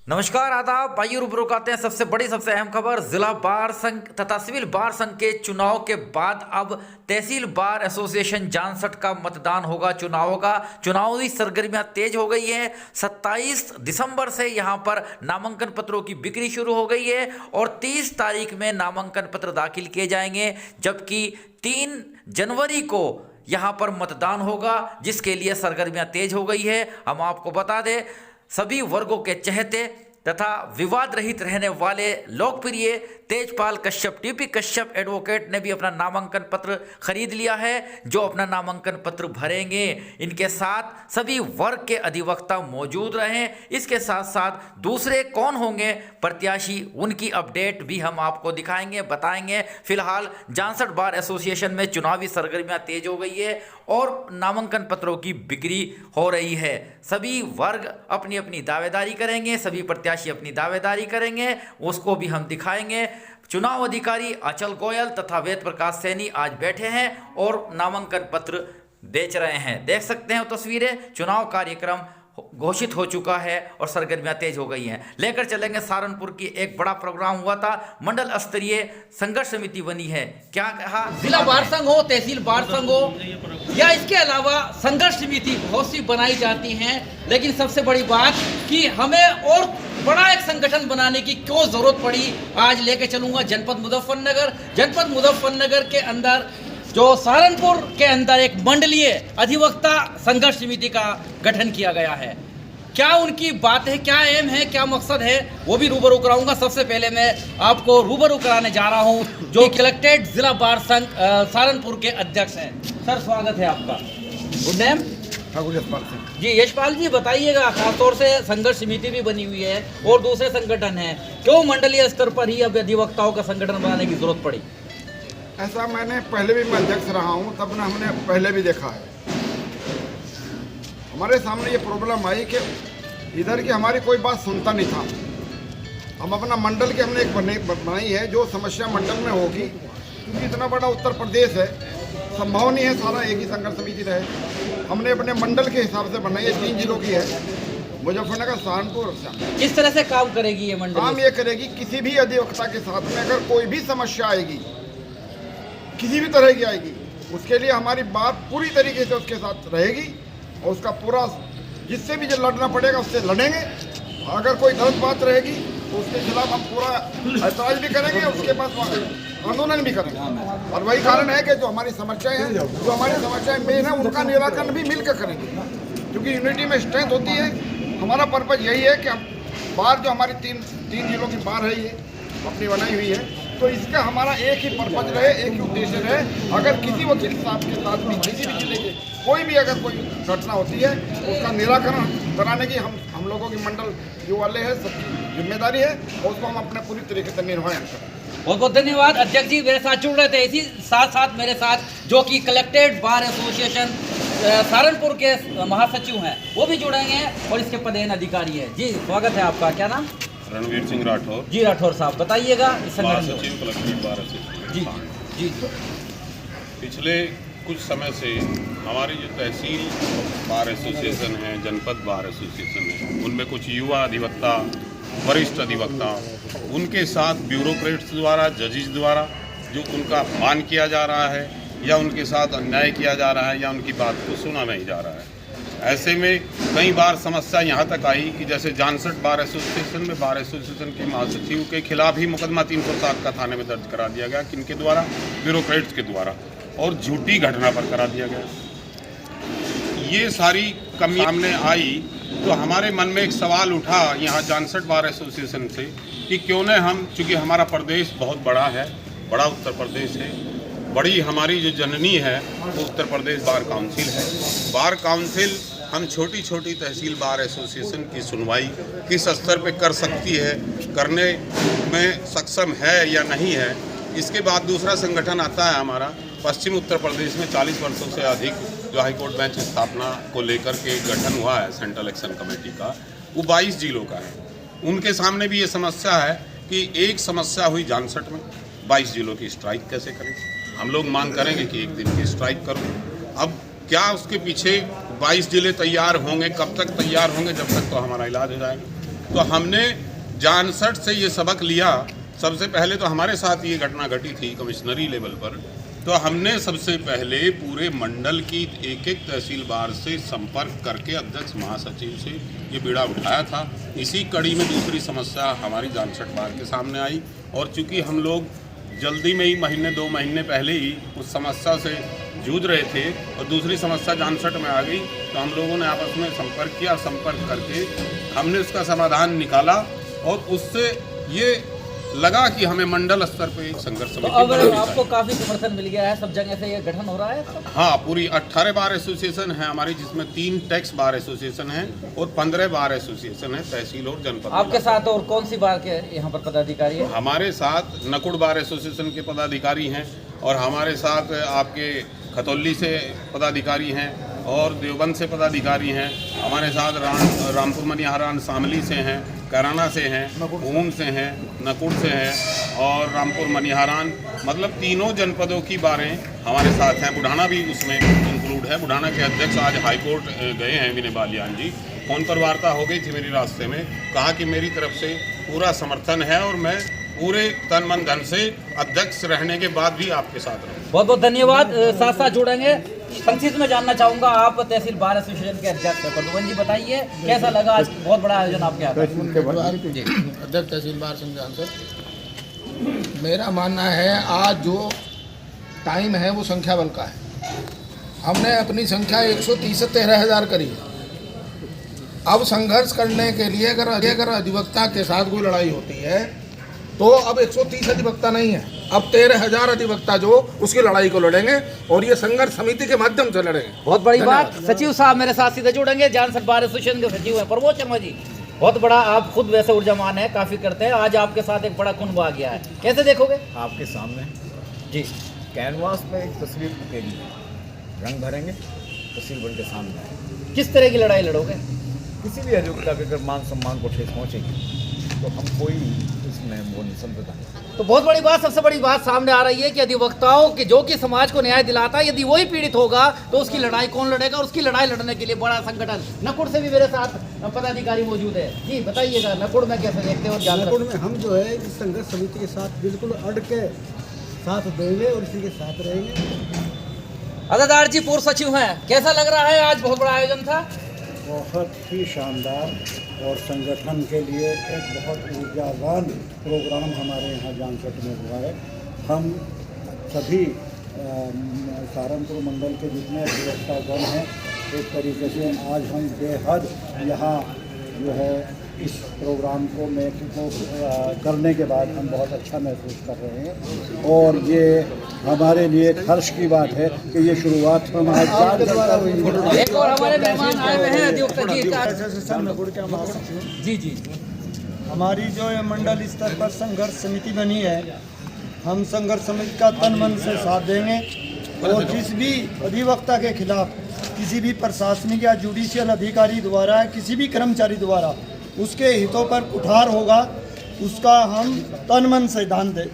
नमस्कार आदाब। आइए रूबरू करते हैं सबसे बड़ी सबसे अहम खबर। जिला बार संघ तथा सिविल बार संघ के चुनाव के बाद अब तहसील बार एसोसिएशन जानसठ का मतदान होगा, चुनाव होगा। चुनावी सरगर्मियां तेज हो गई है। 27 दिसंबर से यहां पर नामांकन पत्रों की बिक्री शुरू हो गई है और 30 तारीख में नामांकन पत्र दाखिल किए जाएंगे, जबकि 3 जनवरी को यहां पर मतदान होगा, जिसके लिए सरगर्मियां तेज हो गई है। हम आपको बता दें, सभी वर्गों के चहेते तथा विवाद रहित रहने वाले लोकप्रिय तेजपाल कश्यप, टीपी कश्यप एडवोकेट ने भी अपना नामांकन पत्र खरीद लिया है, जो अपना नामांकन पत्र भरेंगे। इनके साथ सभी वर्ग के अधिवक्ता मौजूद रहें। इसके साथ साथ दूसरे कौन होंगे प्रत्याशी, उनकी अपडेट भी हम आपको दिखाएंगे, बताएंगे। फिलहाल जानसठ बार एसोसिएशन में चुनावी सरगर्मियां तेज हो गई है और नामांकन पत्रों की बिक्री हो रही है। सभी वर्ग अपनी अपनी दावेदारी करेंगे, सभी प्रत्याशी अपनी दावेदारी करेंगे, उसको भी हम दिखाएंगे। चुनाव अधिकारी अचल गोयल तथा वेद प्रकाश सैनी आज बैठे हैं और नामांकन पत्र बेच रहे हैं। देख सकते हैं तस्वीरें। चुनाव कार्यक्रम घोषित हो चुका है और सरगर्मियां तेज हो गई हैं। लेकर चलेंगे सहारनपुर की एक बड़ा प्रोग्राम हुआ था, मंडल स्तरीय संघर्ष समिति बनी है। क्या कहा? जिला बार संघ हो, तहसील बार संघ हो या इसके अलावा संघर्ष समिति बहुत सी बनाई जाती हैं, लेकिन सबसे बड़ी बात कि हमें और बड़ा एक संगठन बनाने की क्यों जरूरत पड़ी, आज लेके चलूंगा जनपद मुजफ्फरनगर। जनपद मुजफ्फरनगर के अंदर जो सहारनपुर के अंदर एक मंडलीय अधिवक्ता संघर्ष समिति का गठन किया गया है। क्या उनकी बात है, क्या एम है, क्या मकसद है, वो भी रूबरू कराऊंगा। सबसे पहले मैं आपको रूबरू कराने जा रहा हूं जो कलेक्टेड जिला बार संघ सहारनपुर के अध्यक्ष हैं। सर, स्वागत है आपका। Good name? यशपाल सिंह जी। यशपाल जी, बताइएगा, खासतौर से संघर्ष समिति भी बनी हुई है और दूसरे संगठन है, क्यों मंडलीय स्तर पर ही अब अधिवक्ताओं का संगठन बनाने की जरूरत पड़ी? ऐसा मैंने पहले भी मैं अध्यक्ष रहा हूँ, तब ना हमने पहले भी देखा है। हमारे सामने ये प्रॉब्लम आई कि इधर की हमारी कोई बात सुनता नहीं था। हम अपना मंडल के हमने एक बनाई है जो समस्या मंडल में होगी, क्योंकि इतना बड़ा उत्तर प्रदेश है, संभव नहीं है सारा एक ही संघर्ष समिति रहे। हमने अपने मंडल के हिसाब से बनाई है, 3 जिलों की है, मुजफ्फरनगर, सहारनपुर और श्यामपुर। किस तरह से काम करेगी ये मंडल? काम ये करेगी, किसी भी अधिवक्ता के साथ में अगर कोई भी समस्या आएगी, किसी भी तरह की आएगी, उसके लिए हमारी बात पूरी तरीके से उसके साथ रहेगी और उसका पूरा, जिससे भी जो लड़ना पड़ेगा उससे लड़ेंगे। अगर कोई गलत बात रहेगी तो उसके खिलाफ हम पूरा ऐतराज भी करेंगे, उसके पास आंदोलन भी करेंगे। और वही कारण है कि जो हमारी समस्याएं हैं, जो हमारी समस्याएं मेन है, उनका निराकरण भी मिलकर करेंगे, क्योंकि यूनिटी में स्ट्रेंथ होती है। हमारा पर्पज यही है कि हम बार, जो हमारी तीन जिलों की बार है, ये अपनी बनाई हुई है, तो इसका हमारा एक ही पर्पज रहे, एक ही उद्देश्य रहे। अगर किसी वकील साहब के साथ भी किसी भी जिले के कोई भी अगर कोई घटना होती है, उसका निराकरण कराने की हम लोगों की मंडल जो वाले हैं, सबकी जिम्मेदारी है और उसको हम अपने पूरी तरीके से निर्वहन करें। बहुत बहुत धन्यवाद। अध्यक्ष जी मेरे साथ जुड़ रहे थे, इसी साथ साथ मेरे साथ जो कि कलेक्टेड बार एसोसिएशन सहारनपुर के महासचिव हैं, वो भी जुड़ेंगे और इसके पदेन अधिकारी है। जी, स्वागत है आपका। क्या नाम? रणवीर सिंह राठौर। जी राठौर साहब, बताइएगा इस संगठन सचिव कलेक्टेड बार एसोसिएशन। जी। पिछले कुछ समय से हमारी जो तहसील बार एसोसिएशन है, जनपद बार एसोसिएशन है, उनमें कुछ युवा अधिवक्ता, वरिष्ठ अधिवक्ता, उनके साथ ब्यूरोक्रेट्स द्वारा, जजेस द्वारा जो उनका अपमान किया जा रहा है या उनके साथ अन्याय किया जा रहा है या उनकी बात को सुना नहीं जा रहा है। ऐसे में कई बार समस्या यहाँ तक आई कि जैसे जानसठ बार एसोसिएशन में बार एसोसिएशन के महासचिव के खिलाफ ही मुकदमा 307 का थाने में दर्ज करा दिया गया, किनके द्वारा? ब्यूरोक्रेट्स के द्वारा, और झूठी घटना पर करा दिया गया। ये सारी कमी सामने आई तो हमारे मन में एक सवाल उठा यहाँ जानसठ बार एसोसिएशन से कि क्यों न हम, चूँकि हमारा प्रदेश बहुत बड़ा है, बड़ा उत्तर प्रदेश है, बड़ी हमारी जो जननी है वो उत्तर प्रदेश बार काउंसिल है। बार काउंसिल हम छोटी छोटी तहसील बार एसोसिएशन की सुनवाई किस स्तर पे कर सकती है, करने में सक्षम है या नहीं है। इसके बाद दूसरा संगठन आता है हमारा पश्चिम उत्तर प्रदेश में 40 वर्षों से अधिक जो हाईकोर्ट बेंच स्थापना को लेकर के गठन हुआ है सेंट्रल एक्शन कमेटी का, वो 22 जिलों का है। उनके सामने भी ये समस्या है कि एक समस्या हुई जानसठ में, 22 जिलों की स्ट्राइक कैसे करें। हम लोग मांग करेंगे कि एक दिन की स्ट्राइक करो। अब क्या उसके पीछे 22 जिले तैयार होंगे, कब तक तैयार होंगे? जब तक तो हमारा इलाज हो जाएगा। तो हमने जानसठ से ये सबक लिया। सबसे पहले तो हमारे साथ ये घटना घटी थी कमिश्नरी लेवल पर, तो हमने सबसे पहले पूरे मंडल की एक एक तहसीलदार से संपर्क करके अध्यक्ष महासचिव से ये बीड़ा उठाया था। इसी कड़ी में दूसरी समस्या हमारी जानसठ बार के सामने आई, और चूंकि हम लोग जल्दी में ही महीने 2 महीने पहले ही उस समस्या से जूझ रहे थे और दूसरी समस्या जानसठ में आ गई, तो हम लोगों ने आपस में संपर्क किया। संपर्क करके हमने उसका समाधान निकाला और उससे ये लगा कि हमें मंडल स्तर पे एक संघर्ष समिति अगर आपको काफी समर्थन मिल गया है, सब जगह से ये गठन हो रहा है। हाँ, पूरी 18 बार एसोसिएशन है हमारी, जिसमें 3 टैक्स बार एसोसिएशन है और 15 बार एसोसिएशन है तहसील और जनपद। आपके साथ और कौन सी बार के यहाँ पर पदाधिकारी है? हमारे साथ नकुड़ बार एसोसिएशन के पदाधिकारी हैं, और हमारे साथ आपके खतौली से पदाधिकारी हैं, और देवबंद से पदाधिकारी हैं। हमारे साथ रामपुर मनिहारान शामली से हैं, कराना से हैं, ऊन से हैं, नकुड़ से हैं और रामपुर मनिहारान, मतलब तीनों जनपदों की बारें हमारे साथ हैं। बुढ़ाना भी उसमें इंक्लूड है। बुढ़ाना के अध्यक्ष आज हाईकोर्ट गए हैं, विनय बालियान जी। फ़ोन पर वार्ता हो गई थी मेरी रास्ते में, कहा कि मेरी तरफ से पूरा समर्थन है और मैं पूरे तन मन धन से अध्यक्ष रहने के बाद भी आपके साथ रहूँ। बहुत बहुत धन्यवाद। साथ साथ जुड़ेंगे। संक्षिप्त में जानना चाहूंगा, आप तहसील बार एसोसिएशन के अध्यक्ष हैं, प्रदुमन जी बताइए कैसा लगा आज बहुत बड़ा आयोजन आपके यहाँ? अध्यक्ष तहसील बार संघ जानसठ, मेरा मानना है आज जो टाइम है वो संख्या बल का है। हमने अपनी संख्या 130 से 13,000 करी है। अब संघर्ष करने के लिए अगर अधिवक्ता के साथ कोई लड़ाई होती है तो अब 130 अधिवक्ता नहीं है, अब 13,000 अधिवक्ता जो उसकी लड़ाई को लड़ेंगे, और ये संघर्ष समिति के माध्यम से लड़ेंगे। बहुत बड़ी बात। सचिव साहब मेरे साथ सीधे जुड़ेंगे, जानसठ बार एसोसिएशन के सचिव हैं प्रमोद शर्मा जी। बहुत बड़ा, आप खुद वैसे ऊर्जावान है, काफी करते हैं, आज आपके साथ एक बड़ा कुंभ आ गया है, कैसे देखोगे? आपके सामने जी, कैनवास में एक तस्वीर उकेरी है, रंग भरेंगे तस्वीर बन के सामने। किस तरह की लड़ाई लड़ोगे? किसी भी अधिवक्ता के अगर मान सम्मान को ठेस पहुँचेगी तो हम कोई इसमें वो नहीं समझता। तो बहुत बड़ी बात, सबसे बड़ी बात सामने आ रही है कि अधिवक्ताओं की जो कि समाज को न्याय दिलाता है, यदि वही पीड़ित होगा तो उसकी लड़ाई कौन लड़ेगा? और उसकी लड़ाई लड़ने के लिए बड़ा संगठन नकुड़ से भी मेरे साथ पदाधिकारी मौजूद है। जी बताइएगा, नकुड़ में कैसे देखते हो? नकुड़ में हम जो है इस संघर्ष समिति के साथ बिल्कुल अड़ के साथ देंगे और इसी के साथ रहेंगे। अदादार जी पूर्व सचिव हैं, कैसा लग रहा है? आज बहुत बड़ा आयोजन था। बहुत ही शानदार और संगठन के लिए एक बहुत ऊर्जावान प्रोग्राम हमारे यहाँ जानसठ में हुआ है। हम सभी सहारनपुर मंडल के जितने अधिवक्तागण हैं, एक तरीके से आज हम बेहद यहाँ जो है इस प्रोग्राम को करने के बाद हम बहुत अच्छा महसूस कर रहे हैं, और ये हमारे लिए एक हर्ष की बात है कि ये शुरुआत हम आज एक और हमारे मेहमान आए हुए हैं अधिवक्ता जी। जी, हमारी जो ये मंडल स्तर पर संघर्ष समिति बनी है, हम संघर्ष समिति का तन मन से साथ देंगे, और जिस भी अधिवक्ता के खिलाफ किसी भी प्रशासनिक या जुडिशियल अधिकारी द्वारा, किसी भी कर्मचारी द्वारा उसके हितों पर कुठार होगा, उसका हम तन मन से दान दें,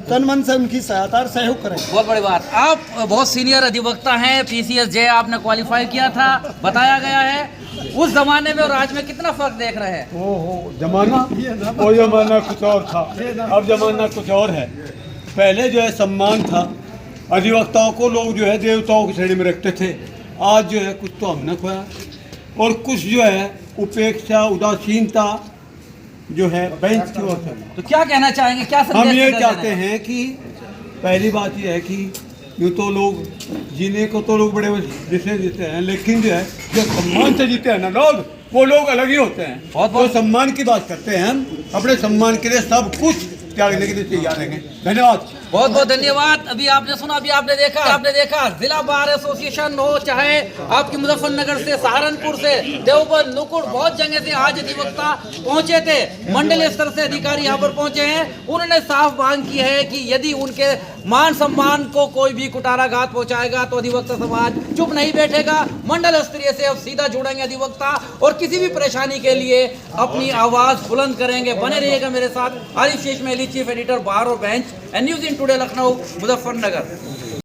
तन मन से उनकी सहायता और सहयोग करें। बहुत बड़ी बात। आप बहुत सीनियर अधिवक्ता हैं, PCS जे आपने क्वालिफाई किया था, बताया गया है। उस जमाने में और आज में कितना फर्क देख रहे हैं? जमाना वो जमाना कुछ और था, अब जमाना कुछ और है। पहले जो है सम्मान था, अधिवक्ताओं को लोग जो है देवताओं की श्रेणी में रखते थे। आज जो है कुछ तो हमने खोया, और कुछ जो है उपेक्षा, उदासीनता जो है बेंच की ओर से। तो क्या कहना चाहेंगे, क्या संदेश हम ये देना चाहते है? हैं कि पहली बात ये है कि यूँ तो लोग जीने को तो लोग बड़े जिसे जीते हैं, लेकिन जो है जो सम्मान से जीते हैं ना लोग, वो लोग अलग ही होते हैं। तो सम्मान की बात करते हैं, हम अपने सम्मान के लिए सब कुछ त्यागने के लिए तैयार रहेंगे। धन्यवाद, बहुत बहुत धन्यवाद। अभी आपने सुना, अभी आपने देखा जिला बार एसोसिएशन हो, चाहे आपकी मुजफ्फरनगर से, सहारनपुर से, देवबंद, नुकुड़, बहुत जगह से आज अधिवक्ता पहुंचे थे। मंडल स्तर से अधिकारी यहाँ पर पहुंचे हैं। उन्होंने साफ मांग की है कि यदि उनके मान सम्मान को कोई भी कुटाराघात पहुंचाएगा तो अधिवक्ता समाज चुप नहीं बैठेगा। मंडल स्तरीय से अब सीधा जुड़ेंगे अधिवक्ता, और किसी भी परेशानी के लिए अपनी आवाज बुलंद करेंगे। बने रहिएगा मेरे साथ। आरिफ शेख मेहली, चीफ एडिटर बार और bench, news in today Lucknow, Muzaffarnagar.